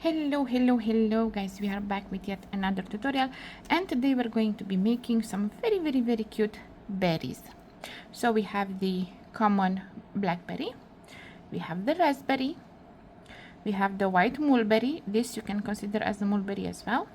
Hello guys, we are back with yet another tutorial, and today we're going to be making some very cute berries. So we have the common blackberry, we have the raspberry, we have the white mulberry, this you can consider as a mulberry as well,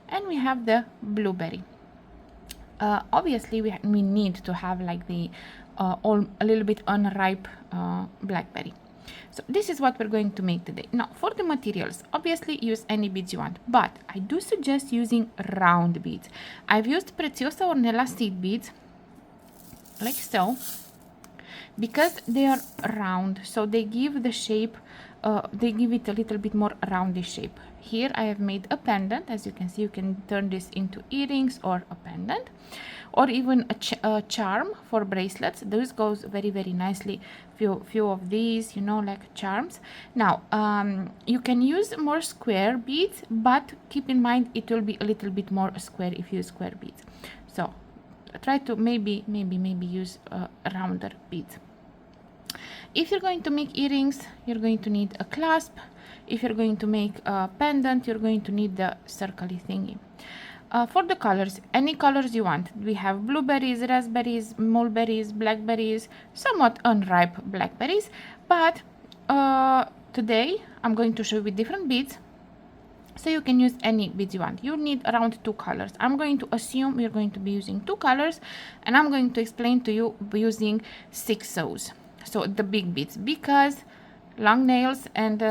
and we have the blueberry. Obviously we need to have like the a little bit unripe blackberry. So this is what we're going to make today. Now for the materials, obviously use any beads you want, but I do suggest using round beads. I've used Preciosa Ornela seed beads like so, because they are round, so they give the shape, they give it a little bit more roundish shape. Here I have made a pendant. As you can see, you can turn this into earrings or a pendant, or even a charm for bracelets. Those goes very nicely. Few of these, you know, like charms. Now you can use more square beads, but keep in mind it will be a little bit more square if you use square beads. So try to maybe use rounder beads. If you're going to make earrings, you're going to need a clasp. If you're going to make a pendant, you're going to need the circly thingy. For the colors, any colors you want. We have blueberries, raspberries, mulberries, blackberries, somewhat unripe blackberries, but today I'm going to show you with different beads, so you can use any beads you want. You need around 2 colors. I'm going to assume you're going to be using 2 colors, and I'm going to explain to you using 6 sows, so the big beads, because long nails, and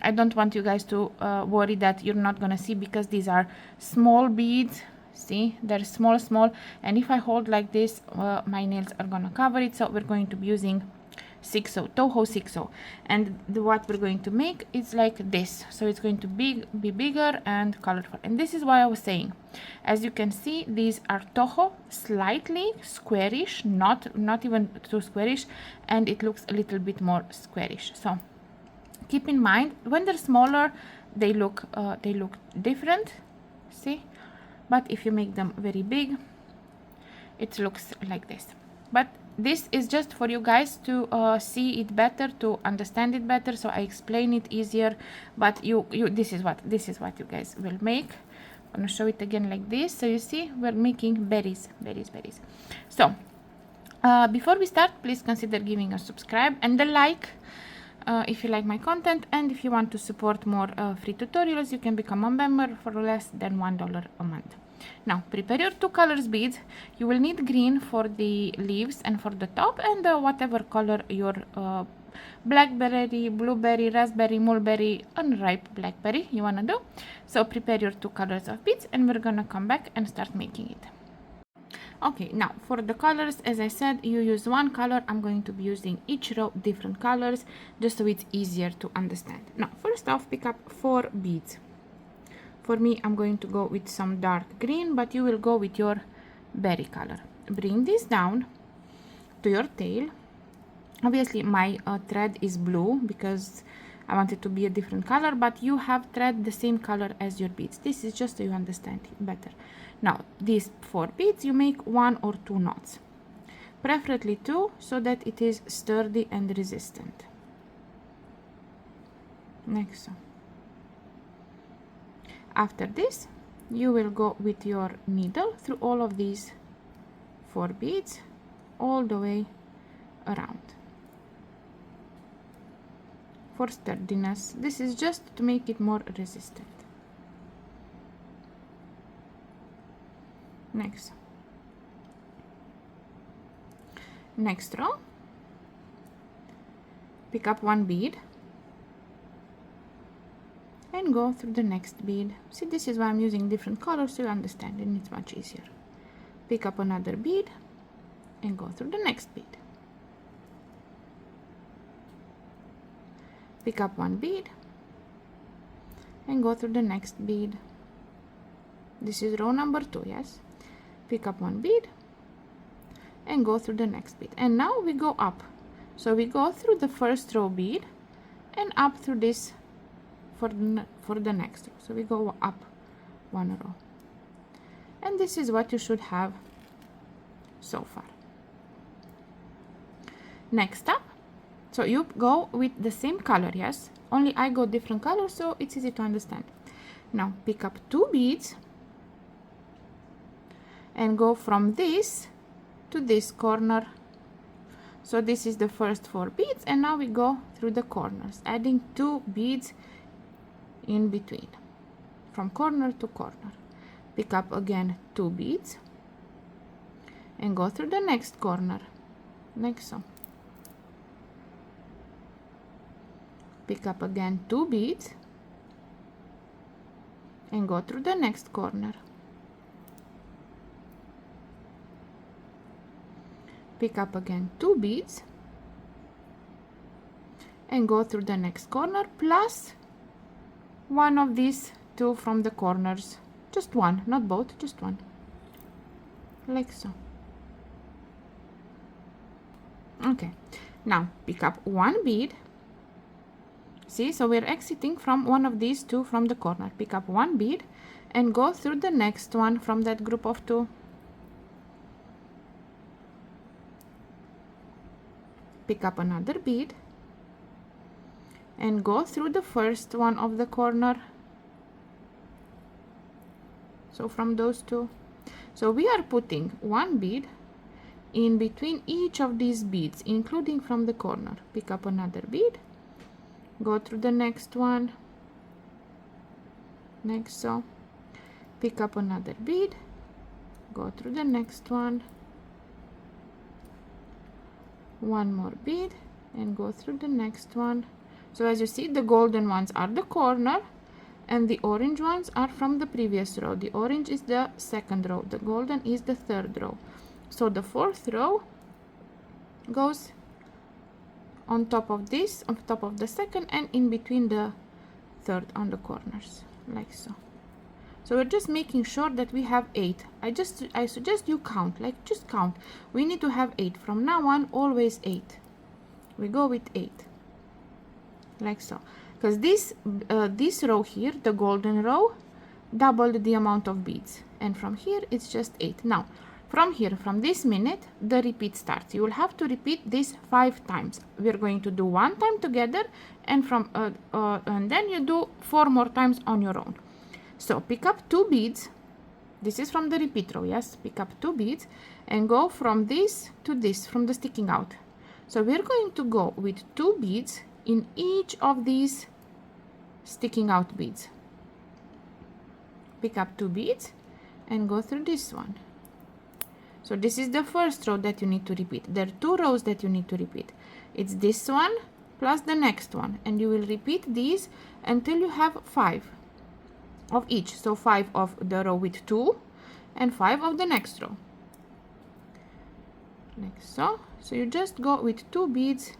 I don't want you guys to worry that you're not gonna see, because these are small beads. See, they're small, and if I hold like this, my nails are gonna cover it. So we're going to be using 6-0 Toho 6-0, and what we're going to make is like this, so it's going to be bigger and colorful. And this is why I was saying, as you can see, these are Toho, slightly squarish, not even too squarish, and it looks a little bit more squarish. So keep in mind, when they're smaller, they look different, see, but if you make them very big, it looks like this. But this is just for you guys to see it better, to understand it better, so I explain it easier. But this is what you guys will make. I'm gonna show it again like this, so you see we're making berries. So before we start, please consider giving a subscribe and a like if you like my content, and if you want to support more free tutorials, you can become a member for less than $1 a month. Now prepare your 2 colors beads. You will need green for the leaves and for the top, and whatever color your blackberry, blueberry, raspberry, mulberry, unripe blackberry you wanna do. So prepare your 2 colors of beads, and we're gonna come back and start making it. Okay, now for the colors, as I said, you use 1 color. I'm going to be using each row different colors, just so it's easier to understand. Now first off, pick up 4 beads. For me, I'm going to go with some dark green, but you will go with your berry color. Bring this down to your tail. Obviously my thread is blue because I want it to be a different color, but you have thread the same color as your beads. This is just so you understand it better. Now these 4 beads, you make 1 or 2 knots, preferably 2, so that it is sturdy and resistant. Next. After this, you will go with your needle through all of these 4 beads all the way around. For sturdiness, this is just to make it more resistant. Next row, pick up 1 bead and go through the next bead. See, this is why I'm using different colors, so you understand, and it's much easier. Pick up another bead and go through the next bead. Pick up 1 bead and go through the next bead. This is row number 2, yes? Pick up 1 bead and go through the next bead. And now we go up. So we go through the first row bead and up through this for the next row. So we go up 1 row, and this is what you should have so far. Next up, so you go with the same color, yes, only I got different colors, so it's easy to understand. Now pick up 2 beads and go from this to this corner. So this is the first 4 beads, and now we go through the corners, adding 2 beads in between from corner to corner. Pick up again 2 beads and go through the next corner, like so. Pick up again 2 beads and go through the next corner. Pick up again 2 beads and go through the next corner, plus one of these 2 from the corners. Just one, not both, just one, like so. Okay, now pick up 1 bead. See, so we're exiting from one of these 2 from the corner. Pick up 1 bead and go through the next one from that group of 2. Pick up another bead and go through the first one of the corner. So from those 2. So we are putting 1 bead in between each of these beads, including from the corner. Pick up another bead, go through the next one, like so. Pick up another bead, go through the next one, one more bead and go through the next one. So as you see, the golden ones are the corner and the orange ones are from the previous row. The orange is the second row, the golden is the third row. So the fourth row goes on top of this, on top of the second, and in between the third on the corners, like so. So we're just making sure that we have 8. I suggest you count, like just count. We need to have 8 from now on, always 8. We go with 8, like so, because this row here, the golden row, doubled the amount of beads, and from here it's just 8. Now from here, from this minute, the repeat starts. You will have to repeat this 5 times. We're going to do 1 time together, and from and then you do 4 more times on your own. So pick up 2 beads. This is from the repeat row, yes? Pick up 2 beads and go from this to this, from the sticking out. So we're going to go with 2 beads in each of these sticking out beads. Pick up 2 beads and go through this one. So this is the first row that you need to repeat. There are 2 rows that you need to repeat. It's this one plus the next one, and you will repeat these until you have 5 of each. So 5 of the row with 2 and 5 of the next row, like so. So you just go with 2 beads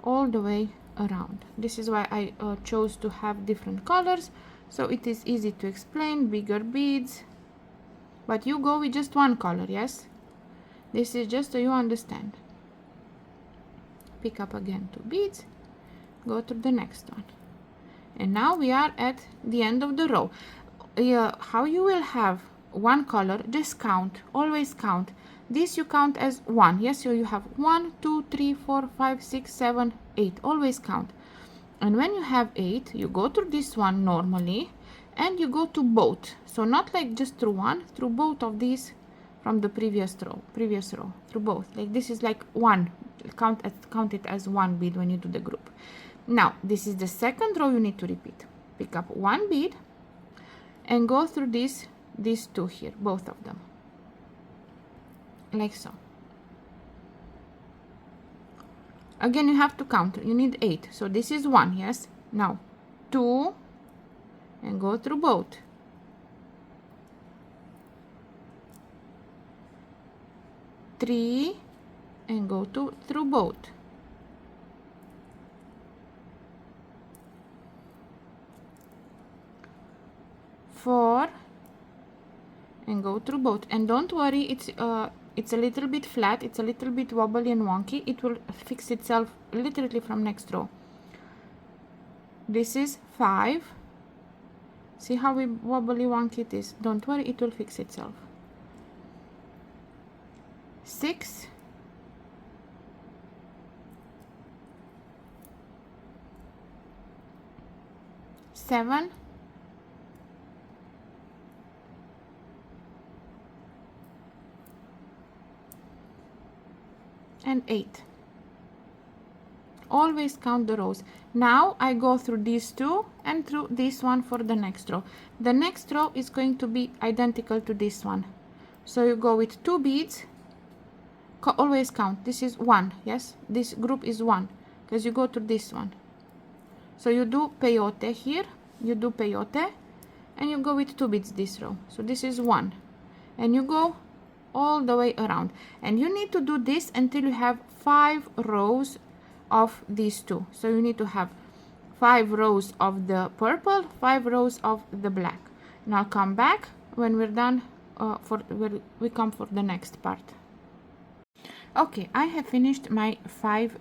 all the way around. This is why I chose to have different colors, so it is easy to explain. Bigger beads, but you go with just 1 color, yes? This is just so you understand. Pick up again 2 beads, go to the next one, and now we are at the end of the row. How you will have 1 color, just count, always count. This you count as 1, yes? So you have 1, 2, 3, 4, 5, 6, 7, 8, always count. And when you have 8, you go through this one normally, and you go to both. So not like just through one, through both of these from the previous row, through both. Like this is like 1, count it as 1 bead when you do the group. Now this is the second row you need to repeat. Pick up 1 bead and go through these 2 here, both of them, like so. Again, you have to count, you need 8. So this is 1, yes? Now 2 and go through both. 3 and go through both. 4 and go through both. And don't worry, it's a little bit flat, it's a little bit wobbly and wonky. It will fix itself literally from next row. This is 5. See how wobbly wonky it is? Don't worry, it will fix itself. 6. 7, and 8. Always count the rows. Now I go through these two and through this one for the next row. The next row is going to be identical to this one. So you go with 2 beads. Always count. This is 1. Yes, this group is 1 because you go to this one. So you do peyote here. You do peyote and you go with 2 beads this row. So this is 1 and you go all the way around, and you need to do this until you have 5 rows of these two. So you need to have 5 rows of the purple, 5 rows of the black. And I'll come back when we're done when we come for the next part. Okay, I have finished my 5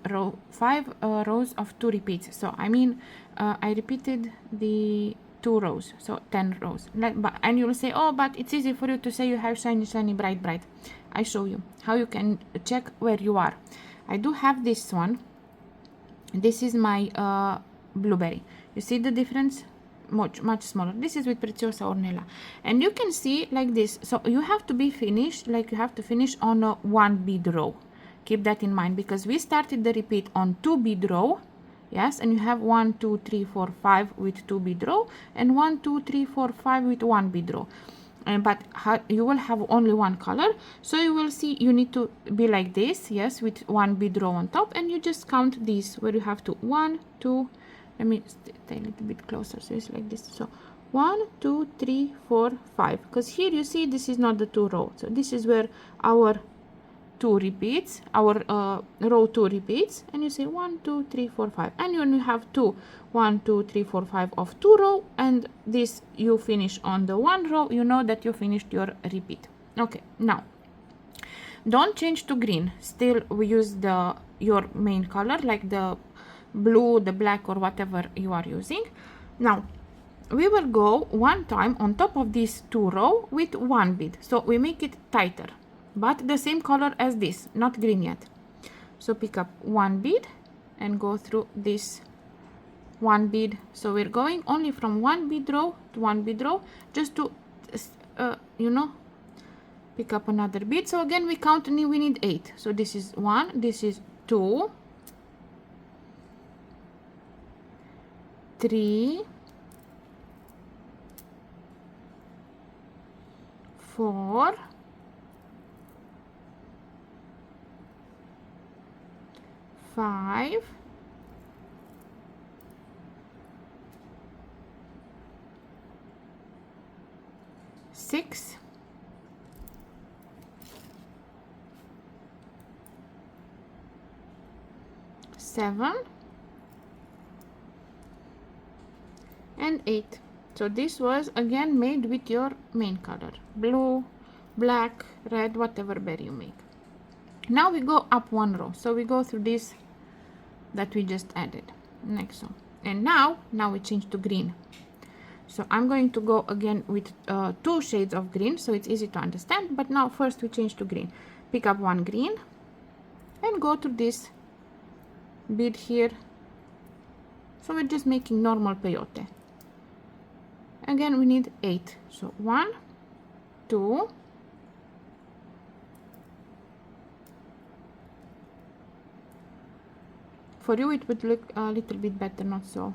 rows of 2 repeats. So I mean I repeated the 2 rows, so 10 rows. And you will say, oh, but it's easy for you to say you have shiny, bright. I show you how you can check where you are. I do have this one. This is my blueberry. You see the difference? Much smaller. This is with Preciosa Ornela, and you can see like this. So you have to be finished, like you have to finish on a 1 bead row. Keep that in mind, because we started the repeat on 2 bead row. Yes, and you have 1 2 3 4 5 with 2 bead row, and 1 2 3 4 5 with 1 bead row. But you will have only one color, so you will see you need to be like this. Yes, with 1 bead row on top, and you just count these where you have to 1 2. Let me stay a little bit closer, so it's like this. So 1 2 3 4 5, because here you see this is not the 2 row, so this is where our 2 repeats, our row 2 repeats, and you say 1 2 3 4 5, and when you have 2 1 2 3 4 5 of 2 row, and this you finish on the 1 row, you know that you finished your repeat. Okay, now don't change to green. Still we use your main color, like the blue, the black, or whatever you are using. Now we will go one time on top of this 2 row with 1 bead, so we make it tighter, but the same color as this, not green yet. So pick up 1 bead and go through this 1 bead. So we're going only from 1 bead row to 1 bead row, just to you know, pick up another bead. So again we count, and we need 8. So this is 1, this is 2, 3, 4, 5, 6, 7, and 8. So this was again made with your main color, blue, black, red, whatever berry you make. Now we go up 1 row, so we go through this that we just added, next row, and now we change to green. So I'm going to go again with 2 shades of green, so it's easy to understand. But now first we change to green. Pick up 1 green and go to this bead here. So we're just making normal peyote. Again we need 8. So 1 2 for you it would look a little bit better, not so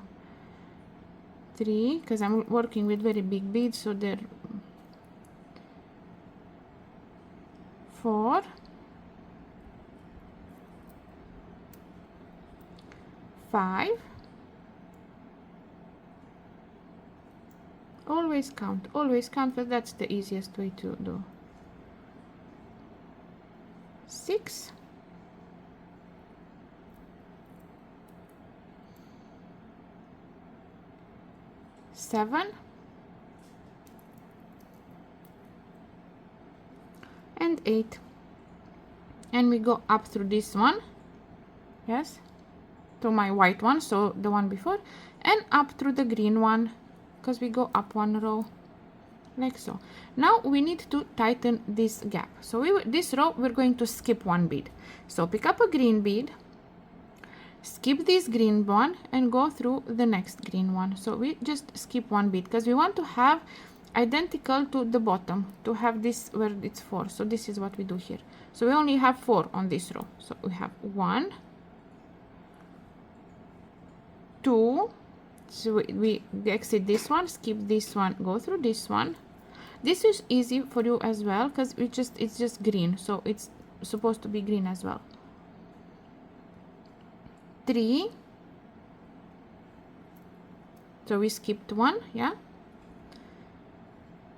3, because I'm working with very big beads, so they're 4, 5. Always count, but that's the easiest way to do. 6, 7, and 8, and we go up through this one, yes, to my white one, so the one before, and up through the green one, because we go up 1 row like so. Now we need to tighten this gap, so this row we're going to skip 1 bead. So pick up a green bead, skip this green one and go through the next green one. So we just skip one bead because we want to have identical to the bottom, to have this where it's 4. So this is what we do here. So we only have 4 on this row. So we have 1, 2, so we exit this one, skip this one, go through this one. This is easy for you as well because it's just green, so it's supposed to be green as well. 3, so we skipped 1, yeah,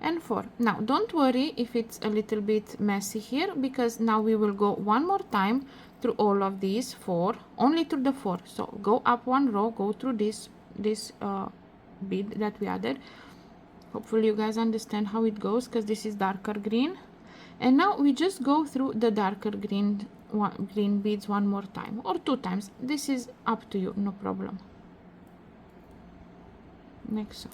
and 4. Now don't worry if it's a little bit messy here, because now we will go one more time through all of these 4, only through the 4. So go up one row, go through this bead that we added. Hopefully you guys understand how it goes, because this is darker green. And now we just go through the darker green beads one more time or 2 times. This is up to you, no problem. Next.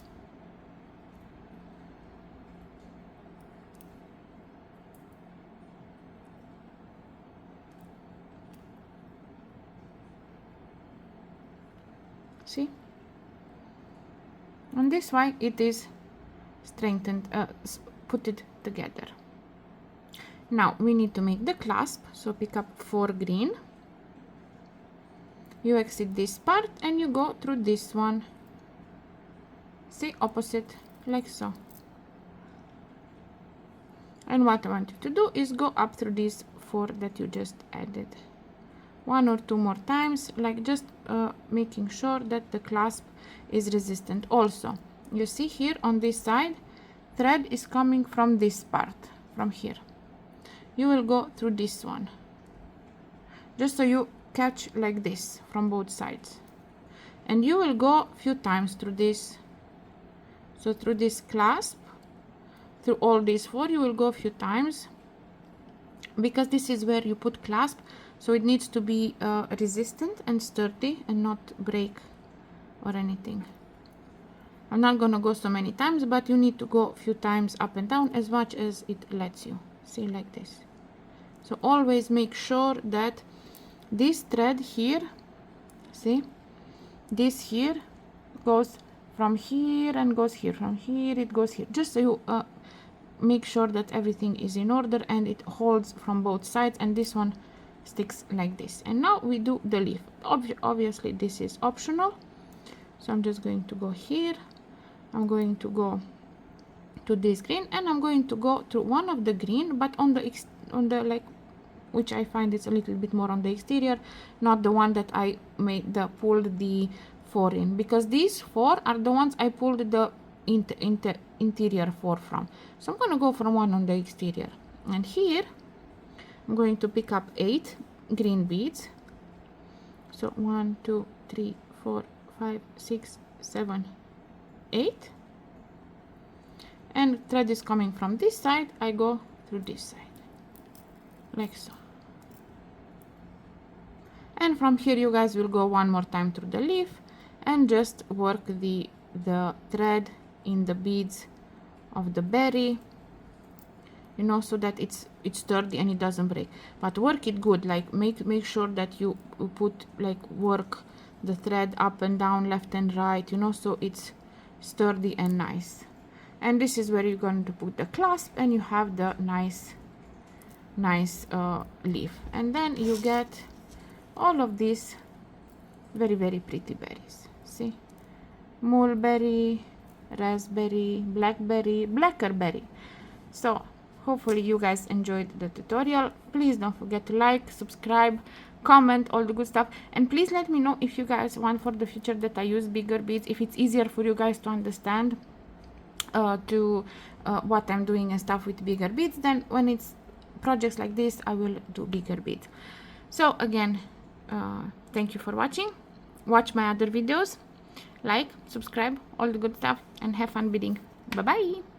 See? And this why it is strengthened, put it together. Now we need to make the clasp, so pick up 4 green, you exit this part and you go through this one, see, opposite, like so. And what I want you to do is go up through these 4 that you just added 1 or 2 more times, like just making sure that the clasp is resistant. Also, you see here on this side, thread is coming from this part, from here. You will go through this one, just so you catch like this from both sides, and you will go a few times through this. So through this clasp, through all these 4, you will go a few times, because this is where you put clasp, so it needs to be resistant and sturdy and not break or anything. I'm not gonna go so many times, but you need to go a few times up and down as much as it lets you. See, like this. So always make sure that this thread here, see, this here goes from here and goes here, from here it goes here, just so you make sure that everything is in order and it holds from both sides, and this one sticks like this. And now we do the leaf. Obviously this is optional, so I'm just going to go here, I'm going to go to this green, and I'm going to go to one of the green, but on the like, which I find it's a little bit more on the exterior, not the one that I made pulled the 4 in, because these 4 are the ones I pulled the interior 4 from. So I'm going to go from one on the exterior, and here I'm going to pick up 8 green beads. So 1, 2, 3, 4, 5, 6, 7, 8, and thread is coming from this side, I go through this side, like so. And from here you guys will go one more time through the leaf and just work the thread in the beads of the berry, you know, so that it's sturdy and it doesn't break. But work it good, like make sure that you put, like, work the thread up and down, left and right, you know, so it's sturdy and nice. And this is where you're going to put the clasp, and you have the nice leaf. And then you get all of these very, very pretty berries. See, mulberry, raspberry, blackberry, blackberry. So hopefully you guys enjoyed the tutorial. Please don't forget to like, subscribe, comment, all the good stuff. And please let me know if you guys want for the future that I use bigger beads, if it's easier for you guys to understand what I'm doing and stuff with bigger beads. Then when it's projects like this, I will do bigger beads. So again, thank you for watching. Watch my other videos, like, subscribe, all the good stuff, and have fun beading. Bye bye.